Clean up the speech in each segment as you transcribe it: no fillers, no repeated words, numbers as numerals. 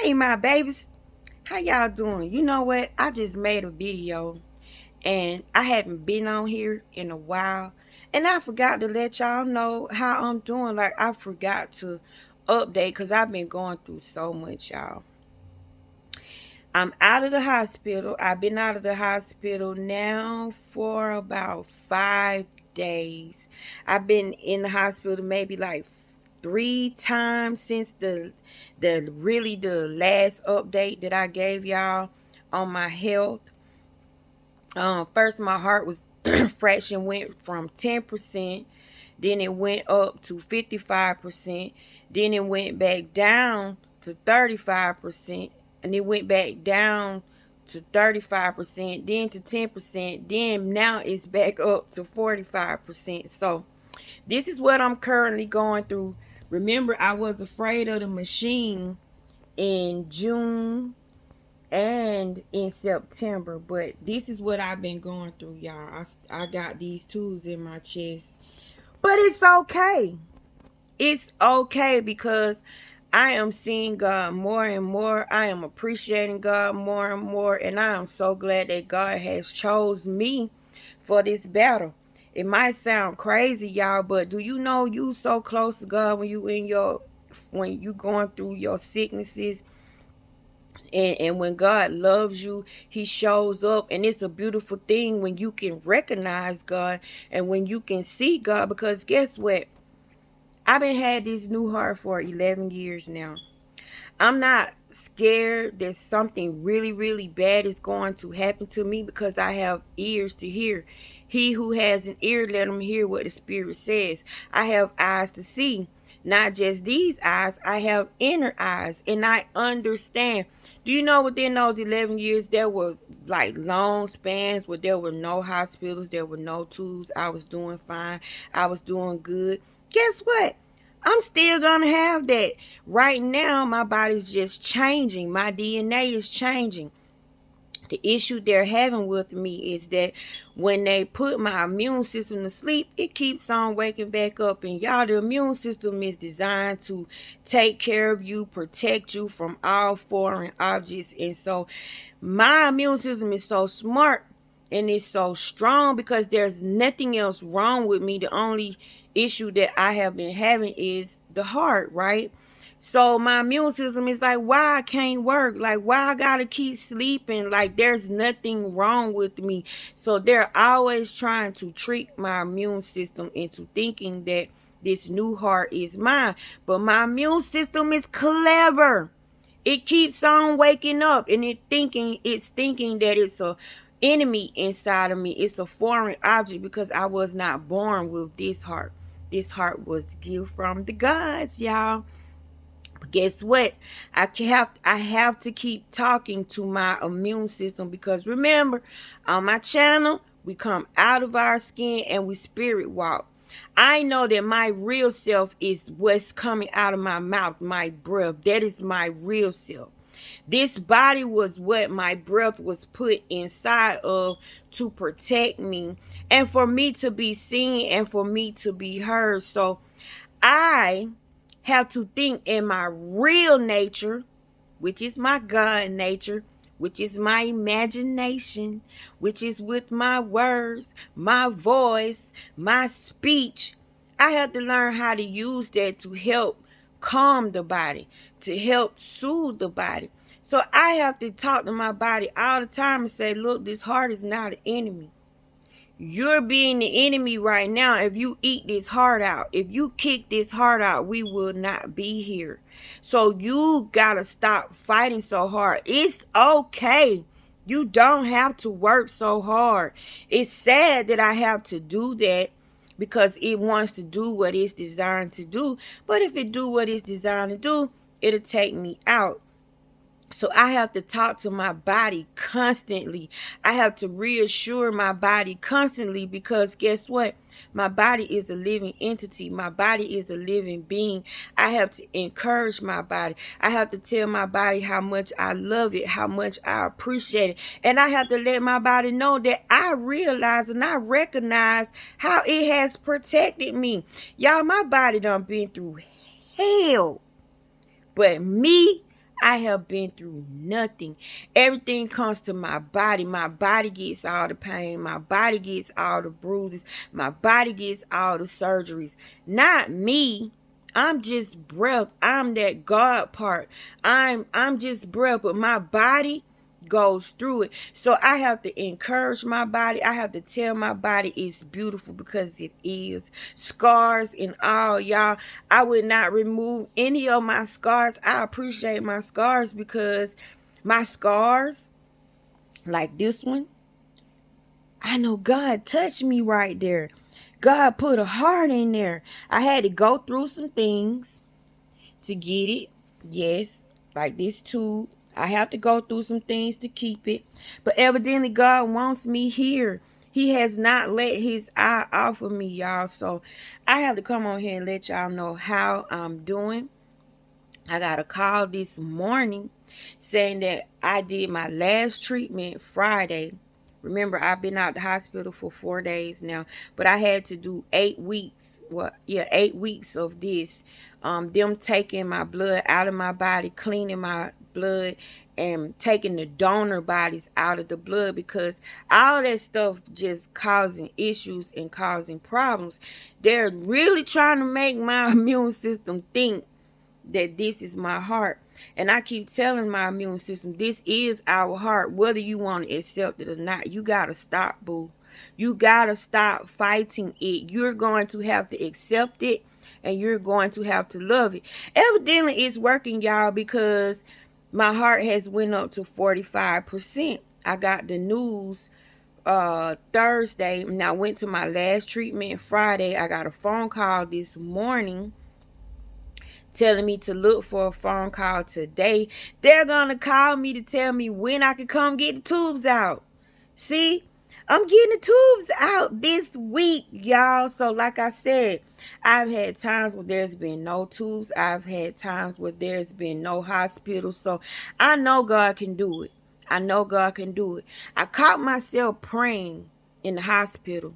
Hey, my babies. How y'all doing? You know what? I just made a video and I haven't been on here in a while. And I forgot to let y'all know how I'm doing. Like, I forgot to update because I've been going through so much, y'all. I'm out of the hospital. I've been out of the hospital now for about 5 days. I've been in the hospital maybe like 3 times since the last update that I gave y'all on my health. First my heart was fraction went from 10%, then it went up to 55%, then it went back down to 35%, and it went back down to 35%, then to 10%, then now it's back up to 45%. So this is what I'm currently going through. Remember, I was afraid of the machine in June and in September, but this is what I've been going through, y'all. I got these tools in my chest, but it's okay. It's okay because I am seeing God more and more. I am appreciating God more and more, and I am so glad that God has chose me for this battle. It might sound crazy, y'all, but do you know you so close to God when you going through your sicknesses, and when God loves you, he shows up, and it's a beautiful thing when you can recognize God and when you can see God, because guess what? I've been had this new heart for 11 years now. I'm not scared that something really, really bad is going to happen to me because I have ears to hear. He who has an ear, let him hear what the Spirit says. I have eyes to see. Not just these eyes, I have inner eyes, and I understand. Do you know within those 11 years, there were like long spans where there were no hospitals, there were no tools. I was doing fine. I was doing good. Guess what? I'm still going to have that. Right now, my body's just changing. My DNA is changing. The issue they're having with me is that when they put my immune system to sleep, it keeps on waking back up. And y'all, the immune system is designed to take care of you, protect you from all foreign objects. And so my immune system is so smart and it's so strong because there's nothing else wrong with me. The only issue that I have been having is the heart, right? So my immune system is like, why I can't work? Like, why I gotta keep sleeping? Like, there's nothing wrong with me. So they're always trying to trick my immune system into thinking that this new heart is mine. But my immune system is clever. It keeps on waking up, and it's thinking that it's a enemy inside of me. It's a foreign object because I was not born with this heart. This heart was given from the gods, y'all. But guess what? I have to keep talking to my immune system because remember, on my channel, we come out of our skin and we spirit walk. I know that my real self is what's coming out of my mouth, my breath. That is my real self. This body was what my breath was put inside of to protect me and for me to be seen and for me to be heard. So I have to think in my real nature, which is my God nature, which is my imagination, which is with my words, my voice, my speech. I have to learn how to use that to help calm the body, to help soothe the body. So I have to talk to my body all the time and say, look, this heart is not an enemy. You're being the enemy right now. If you eat this heart out, if you kick this heart out, we will not be here. So you gotta stop fighting so hard. It's okay. You don't have to work so hard. It's sad that I have to do that because it wants to do what it's designed to do. But if it do what it's designed to do, it'll take me out. So I have to talk to my body constantly. I have to reassure my body constantly because guess what? My body is a living entity. My body is a living being. I have to encourage my body. I have to tell my body how much I love it, how much I appreciate it. And I have to let my body know that I realize and I recognize how it has protected me. Y'all, my body done been through hell. But me, I have been through nothing. Everything comes to my body. My body gets all the pain. My body gets all the bruises. My body gets all the surgeries. Not me. I'm just breath. I'm that God part. I'm just breath, but my body goes through it. So I have to encourage my body. I have to tell my body it's beautiful because it is. Scars and all, y'all. I would not remove any of my scars. I appreciate my scars because my scars, like this one, I know God touched me right there. God put a heart in there. I had to go through some things to get it. Yes, like this tube. I have to go through some things to keep it. But evidently God wants me here. He has not let his eye off of me, y'all. So I have to come on here and let y'all know how I'm doing. I got a call this morning saying that I did my last treatment Friday. Remember, I've been out the hospital for 4 days now, but I had to do 8 weeks. Well, yeah, 8 weeks of this. Them taking my blood out of my body, cleaning my blood, and taking the donor bodies out of the blood because all that stuff just causing issues and causing problems. They're really trying to make my immune system think that this is my heart. And I keep telling my immune system, this is our heart, whether you want to accept it or not. You got to stop, boo. You got to stop fighting it. You're going to have to accept it and you're going to have to love it. Evidently, it's working, y'all, because my heart has went up to 45%. I got the news Thursday and I went to my last treatment Friday. I got a phone call this morning telling me to look for a phone call today. They're gonna call me to tell me when I can come get the tubes out. See, I'm getting the tubes out this week, y'all. So like I said, I've had times where there's been no tubes. I've had times where there's been no hospital. So I know God can do it. I know God can do it. I caught myself praying in the hospital.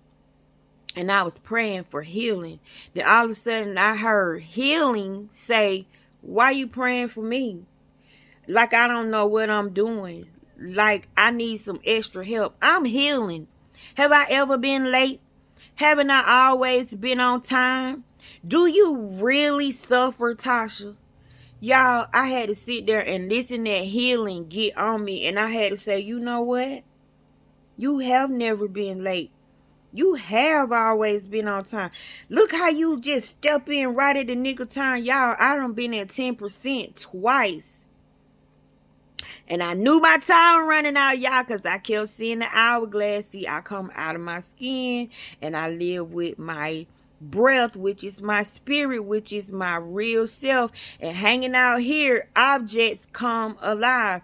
And I was praying for healing. Then all of a sudden I heard healing say, why you praying for me? Like I don't know what I'm doing. Like I need some extra help. I'm healing. Have I ever been late? Haven't I always been on time? Do you really suffer, Tasha? Y'all, I had to sit there and listen to that healing get on me. And I had to say, you know what? You have never been late. You have always been on time. Look how you just step in right at the nick of time. Y'all, I done been at 10% twice. And I knew my time running out, y'all, because I kept seeing the hourglass. See, I come out of my skin and I live with my breath, which is my spirit, which is my real self. And hanging out here, objects come alive.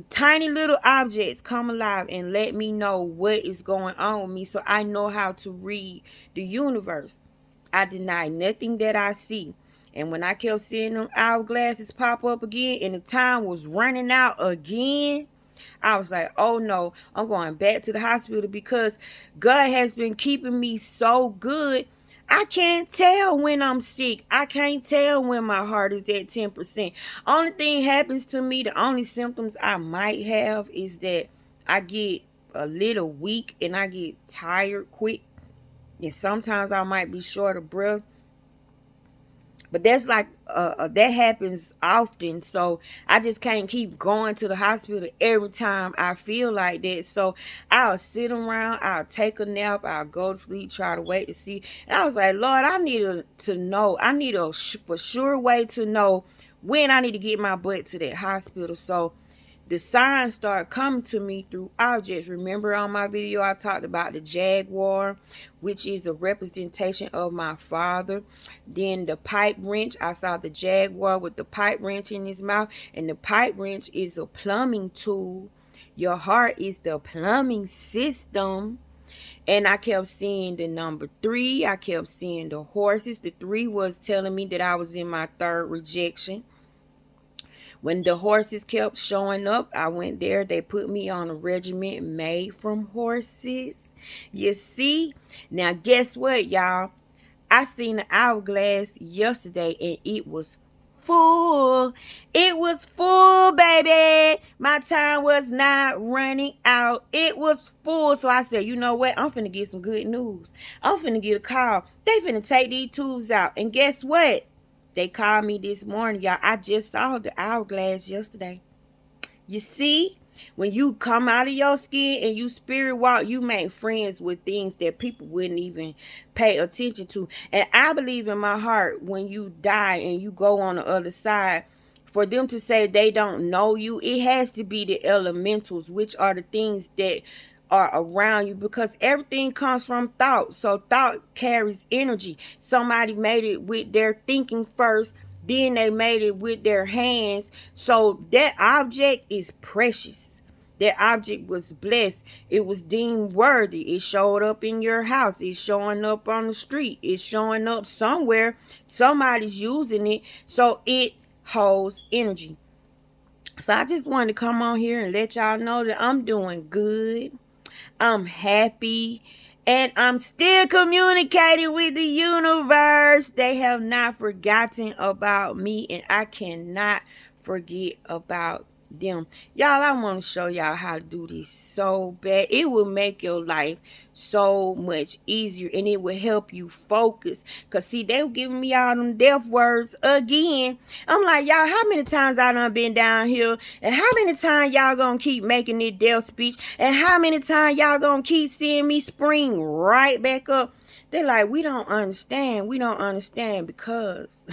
Tiny little objects come alive and let me know what is going on with me so I know how to read the universe. I deny nothing that I see. And when I kept seeing them hourglasses pop up again and the time was running out again, I was like, oh no, I'm going back to the hospital because God has been keeping me so good. I can't tell when I'm sick. I can't tell when my heart is at 10%. Only thing happens to me, the only symptoms I might have is that I get a little weak and I get tired quick. And sometimes I might be short of breath. But that's like, that happens often. So I just can't keep going to the hospital every time I feel like that. So I'll sit around, I'll take a nap, I'll go to sleep, try to wait to see. And I was like, Lord, I need to know. I need a for sure way to know when I need to get my butt to that hospital. So the signs start coming to me through objects. Remember on my video I talked about the jaguar, which is a representation of my father. Then the pipe wrench, I saw the jaguar with the pipe wrench in his mouth, and the pipe wrench is a plumbing tool. Your heart is the plumbing system. And I kept seeing the number 3. I kept seeing the horses. The 3 was telling me that I was in my 3rd rejection. When the horses kept showing up, I went there. They put me on a regiment made from horses. You see? Now, guess what, y'all? I seen the hourglass yesterday, and it was full. It was full, baby. My time was not running out. It was full. So I said, you know what? I'm finna get some good news. I'm finna get a call. They finna take these tubes out. And guess what? They called me this morning, y'all. I just saw the Hourglass yesterday. You see, when you come out of your skin and you spirit walk, you make friends with things that people wouldn't even pay attention to. And I believe in my heart, when you die and you go on the other side, for them to say they don't know you, it has to be the elementals, which are the things that are around you, because everything comes from thought. So thought carries energy. Somebody made it with their thinking first, then they made it with their hands. So that object is precious. That object was blessed. It was deemed worthy. It showed up in your house. It's showing up on the street. It's showing up somewhere. Somebody's using it. So it holds energy. So I just wanted to come on here and let y'all know that I'm doing good. I'm happy. And I'm still communicating with the universe. They have not forgotten about me, and I cannot forget about them. Y'all, I want to show y'all how to do this so bad. It will make your life so much easier, and it will help you focus. Because, see, they were giving me all them death words again. I'm like, y'all, how many times I done been down here? And how many times y'all gonna keep making this death speech? And how many times y'all gonna keep seeing me spring right back up? They're like, we don't understand. We don't understand because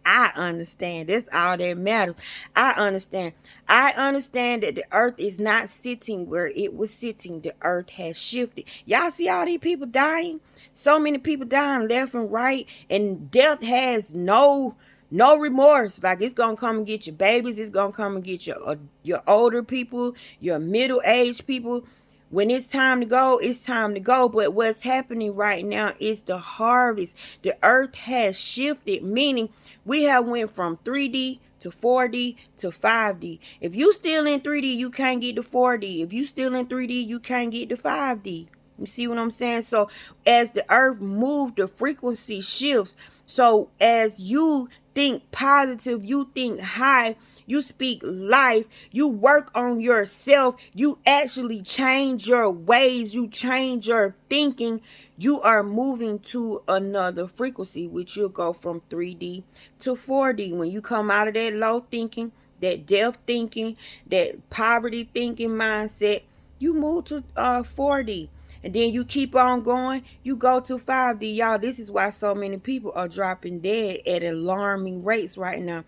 I understand. That's all that matters. I understand. I understand that the earth is not sitting where it was sitting. The earth has shifted. Y'all see all these people dying? So many people dying left and right, and death has no remorse. Like, it's gonna come and get your babies. It's gonna come and get your older people, your middle-aged people. When it's time to go, it's time to go. But what's happening right now is the harvest. The earth has shifted, meaning we have went from 3D to 4D to 5D. If you still in 3D, you can't get to 4D. If you still in 3D, you can't get to 5D. You see what I'm saying? So as the earth moves, the frequency shifts. So as you think positive, you think high, you speak life, you work on yourself, you actually change your ways, you change your thinking, you are moving to another frequency, which you'll go from 3D to 4D. When you come out of that low thinking, that death thinking, that poverty thinking mindset, you move to 4D. And then you keep on going, you go to 5D. Y'all, this is why so many people are dropping dead at alarming rates right now.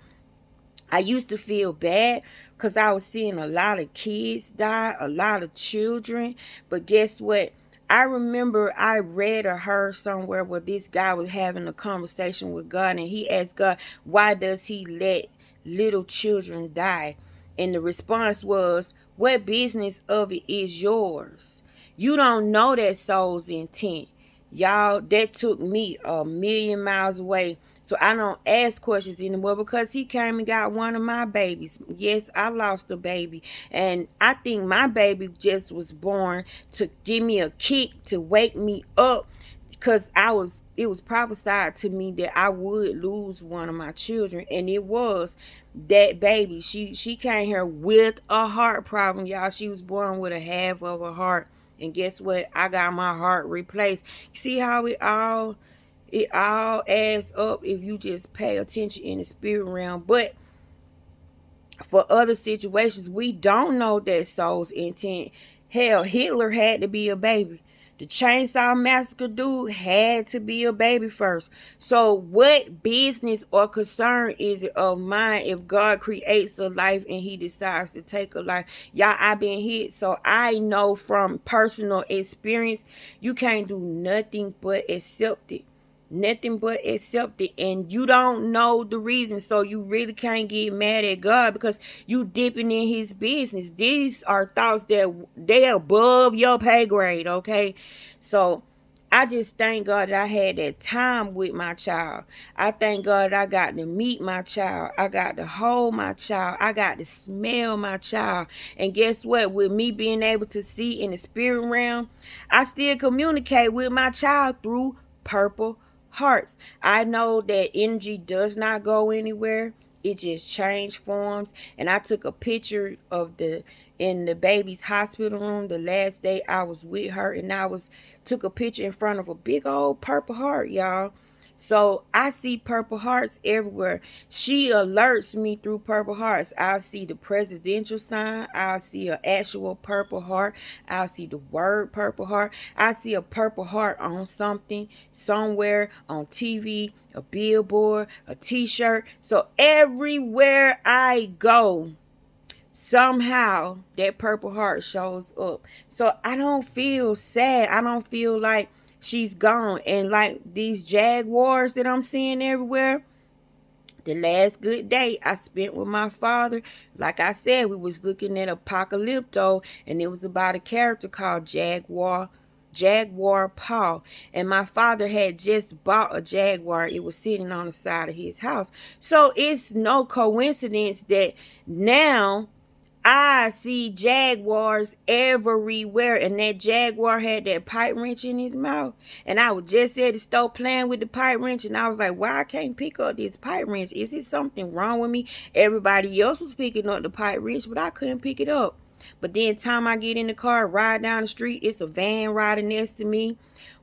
I used to feel bad because I was seeing a lot of kids die, a lot of children. But guess what? I remember I read or heard somewhere where this guy was having a conversation with God, and he asked God, why does he let little children die? And the response was, what business of it is yours? You don't know that soul's intent. Y'all, that took me a million miles away. So I don't ask questions anymore, because he came and got one of my babies. Yes, I lost a baby. And I think my baby just was born to give me a kick, to wake me up. Because it was prophesied to me that I would lose one of my children. And it was that baby. She came here with a heart problem, y'all. She was born with a half of a heart. And guess what? I got my heart replaced. See how it all adds up if you just pay attention in the spirit realm. But for other situations, we don't know that soul's intent. Hell, Hitler had to be a baby. The Chainsaw Massacre dude had to be a baby first. So what business or concern is it of mine if God creates a life and he decides to take a life? Y'all, I've been hit, so I know from personal experience, you can't do nothing but accept it. Nothing but accept it. And you don't know the reason, so you really can't get mad at God because you dipping in his business. These are thoughts that they're above your pay grade, okay? So I just thank God that I had that time with my child. I thank God that I got to meet my child. I got to hold my child. I got to smell my child. And guess what? With me being able to see in the spirit realm, I still communicate with my child through purple hearts. I know that energy does not go anywhere. it just changed forms. And I took a picture of the in the baby's hospital room the last day I was with her, and took a picture in front of a big old purple heart, y'all. So I see purple hearts everywhere. She alerts me through purple hearts. I'll see the presidential sign. I'll see an actual purple heart. I'll see the word purple heart. I see a purple heart on something, somewhere, on TV, a billboard, a t-shirt. So everywhere I go, somehow that purple heart shows up. So I don't feel sad. I don't feel like she's gone. And like these jaguars that I'm seeing everywhere, the last good day I spent with my father, like I said, we was looking at Apocalypto, and it was about a character called Jaguar Paul. And my father had just bought a Jaguar. It was sitting on the side of his house. So it's no coincidence that now I see jaguars everywhere, and that jaguar had that pipe wrench in his mouth. And I was just at the store playing with the pipe wrench, and I was like, why I can't pick up this pipe wrench? Is it something wrong with me? Everybody else was picking up the pipe wrench, but I couldn't pick it up. But then time I get in the car, ride down the street, it's a van riding next to me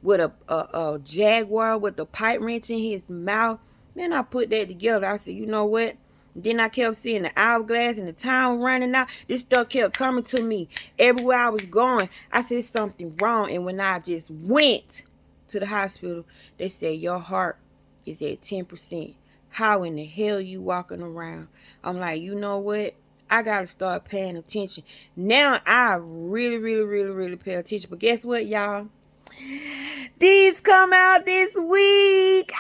with a jaguar with a pipe wrench in his mouth. Man, I put that together. I said, you know what? Then I kept seeing the hourglass and the time running out. This stuff kept coming to me everywhere I was going. I said, something wrong. And when I just went to the hospital, they said, your heart is at 10%. How in the hell you walking around? I'm like, you know what? I got to start paying attention. Now I really pay attention. But guess what, y'all? These come out this week.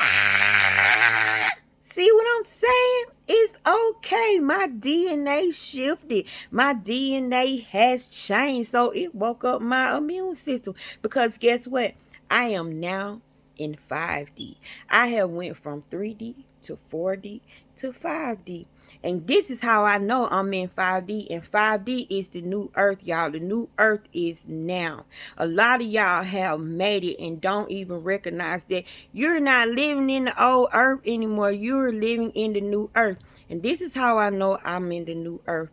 See what I'm saying? It's okay. My DNA shifted. My DNA has changed. So it woke up my immune system. Because guess what? I am now in 5D. I have went from 3D to 4D to 5D. And this is how I know I'm in 5D. And 5D is the new earth, y'all. The new earth is now. A lot of y'all have made it and don't even recognize that you're not living in the old earth anymore. You're living in the new earth. And this is how I know I'm in the new earth.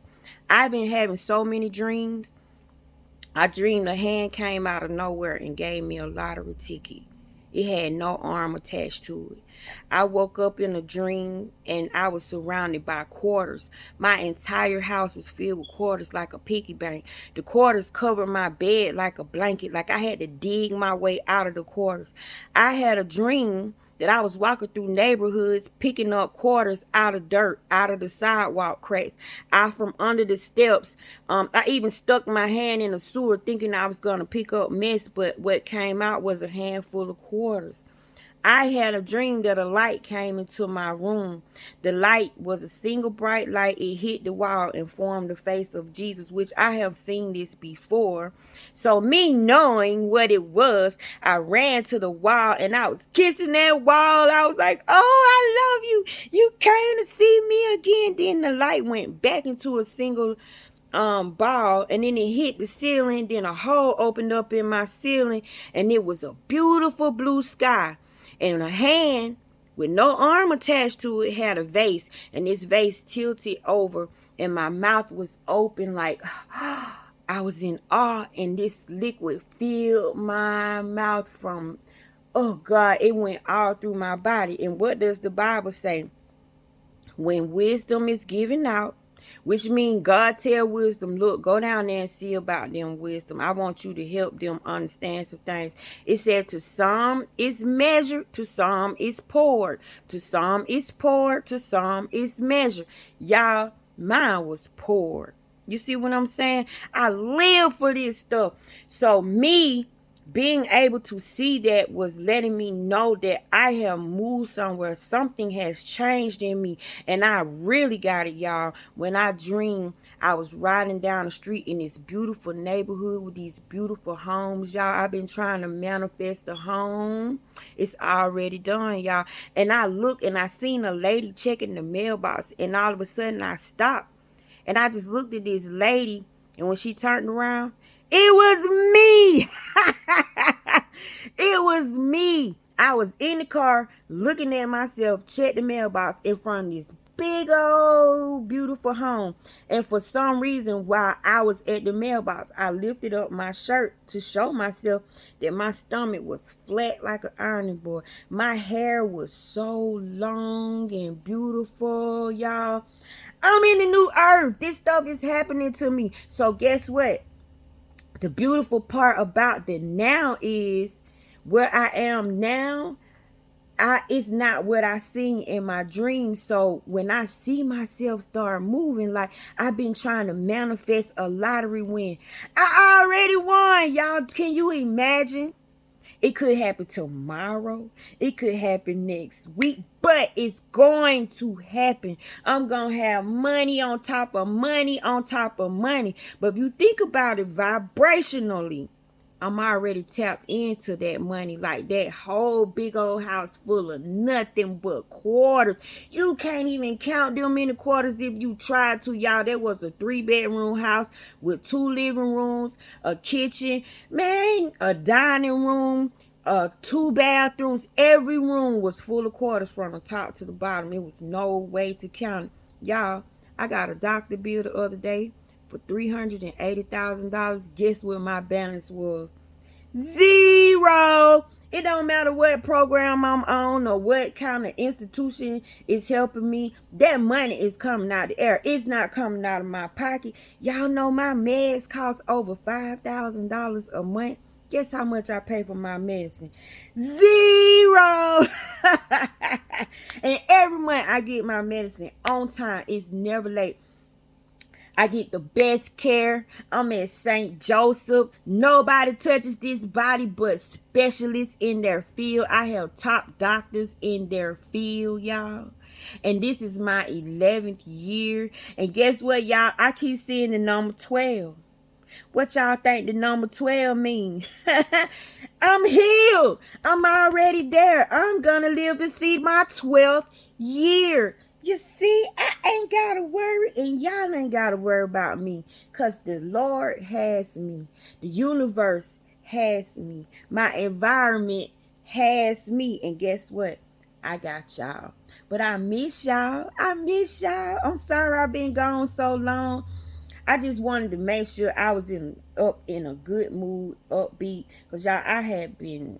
I've been having so many dreams. I dreamed a hand came out of nowhere and gave me a lottery ticket. It had no arm attached to it. I woke up in a dream and I was surrounded by quarters. My entire house was filled with quarters like a piggy bank. The quarters covered my bed like a blanket, like I had to dig my way out of the quarters. I had a dream that I was walking through neighborhoods picking up quarters out of dirt, out of the sidewalk cracks, out from under the steps. I even stuck my hand in the sewer thinking I was going to pick up mess, but what came out was a handful of quarters. I had a dream that a light came into my room. The light was a single bright light. It hit the wall and formed the face of Jesus, which I have seen this before. So me knowing what it was, I ran to the wall and I was kissing that wall. I was like, oh, I love you. You came to see me again. Then the light went back into a single ball, and then it hit the ceiling. Then a hole opened up in my ceiling, and it was a beautiful blue sky. And a hand with no arm attached to it had a vase, and this vase tilted over, and my mouth was open like I was in awe, and this liquid filled my mouth from, oh God, it went all through my body. And what does the Bible say? When wisdom is given out, which means God tell wisdom, look, go down there and see about them wisdom. I want you to help them understand some things. It said to some is measured, to some is poured. To some is poured, to some is measured. Y'all, mine was poured. You see what I'm saying? I live for this stuff. So me being able to see that was letting me know that I have moved somewhere. Something has changed in me. And I really got it, y'all. When I dreamed I was riding down the street in this beautiful neighborhood with these beautiful homes, y'all. I've been trying to manifest a home. It's already done, y'all. And I looked and I seen a lady checking the mailbox. And all of a sudden I stopped. And I just looked at this lady. And when she turned around, it was me. It was me. I was in the car looking at myself, check the mailbox in front of this big old beautiful home. And for some reason, while I was at the mailbox, I lifted up my shirt to show myself that my stomach was flat like an ironing board. My hair was so long and beautiful, y'all. I'm in the new earth. This stuff is happening to me. So guess what? The beautiful part about the now is where I am now. It's not what I seen in my dreams. So when I see myself start moving, like I've been trying to manifest a lottery win. I already won, y'all. Can you imagine? It could happen tomorrow. It could happen next week, but it's going to happen. I'm going to have money on top of money on top of money. But if you think about it vibrationally, I'm already tapped into that money. Like that whole big old house full of nothing but quarters. You can't even count them many quarters if you tried to, y'all. That was a 3-bedroom house with 2 living rooms, a kitchen, man, a dining room, 2 bathrooms. Every room was full of quarters from the top to the bottom. It was no way to count it. Y'all, I got a doctor bill the other day for $380,000. Guess what my balance was? 0. It don't matter what program I'm on or what kind of institution is helping me. That money is coming out the air. It's not coming out of my pocket. Y'all know my meds cost over $5,000 a month. Guess how much I pay for my medicine? 0. And every month I get my medicine on time. It's never late. I get the best care. I'm at St. Joseph. Nobody touches this body but specialists in their field. I have top doctors in their field, y'all. And this is my 11th year. And guess what, y'all? I keep seeing the number 12. What y'all think the number 12 mean? I'm healed. I'm already there. I'm gonna live to see my 12th year. You see, I ain't gotta worry, and y'all ain't gotta worry about me, because the Lord has me. The universe has me. My environment has me. And guess what? I got y'all. But I miss y'all. I miss y'all. I'm sorry I've been gone so long. I just wanted to make sure I was up in a good mood, upbeat, because y'all, I had been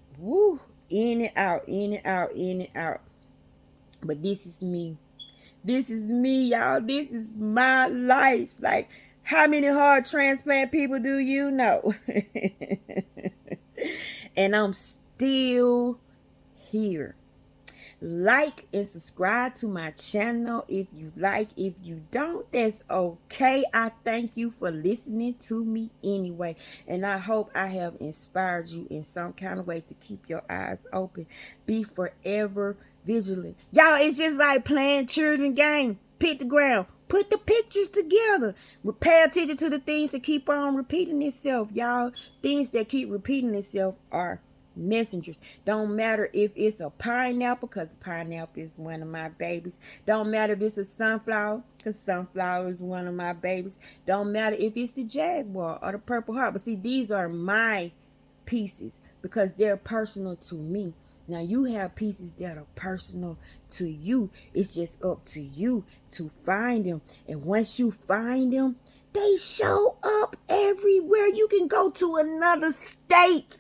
in and out, in and out, in and out. But this is me. This is me, y'all. This is my life. Like, how many heart transplant people do you know? And I'm still here. Like and subscribe to my channel if you like. If you don't, that's okay. I thank you for listening to me anyway. And I hope I have inspired you in some kind of way to keep your eyes open. Be forever vigilant. Y'all, it's just like playing children game. Pictogram. Put the pictures together. Pay attention to the things that keep on repeating itself, y'all. Things that keep repeating itself are messengers. Don't matter if it's a pineapple, because pineapple is one of my babies. Don't matter if it's a sunflower, because sunflower is one of my babies. Don't matter if it's the jaguar or the purple heart. But see, these are my pieces because they're personal to me. Now you have pieces that are personal to you. It's just up to you to find them. And once you find them, they show up everywhere. You can go to another state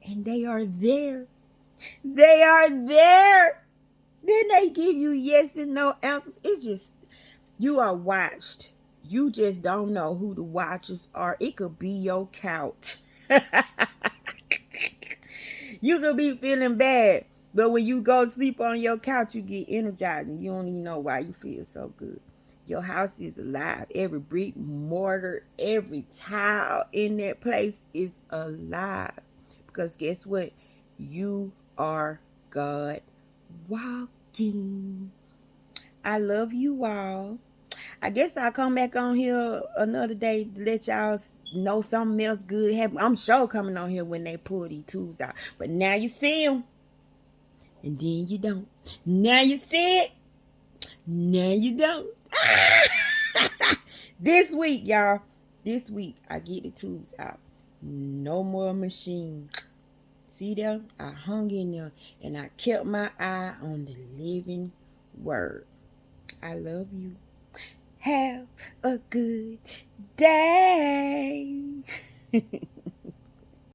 and they are there. They are there. Then they give you yes and no answers. It's just, you are watched. You just don't know who the watchers are. It could be your couch. You could be feeling bad, but when you go to sleep on your couch, you get energized and you don't even know why you feel so good. Your house is alive. Every brick, mortar, every tile in that place is alive. Because guess what? You are God walking. I love you all. I guess I'll come back on here another day to let y'all know something else good happened. I'm sure coming on here when they pull these tools out. But now you see them. And then you don't. Now you see it. Now you don't. This week, y'all. This week, I get the tools out. No more machine. See them? I hung in there and I kept my eye on the living word. I love you. Have a good day.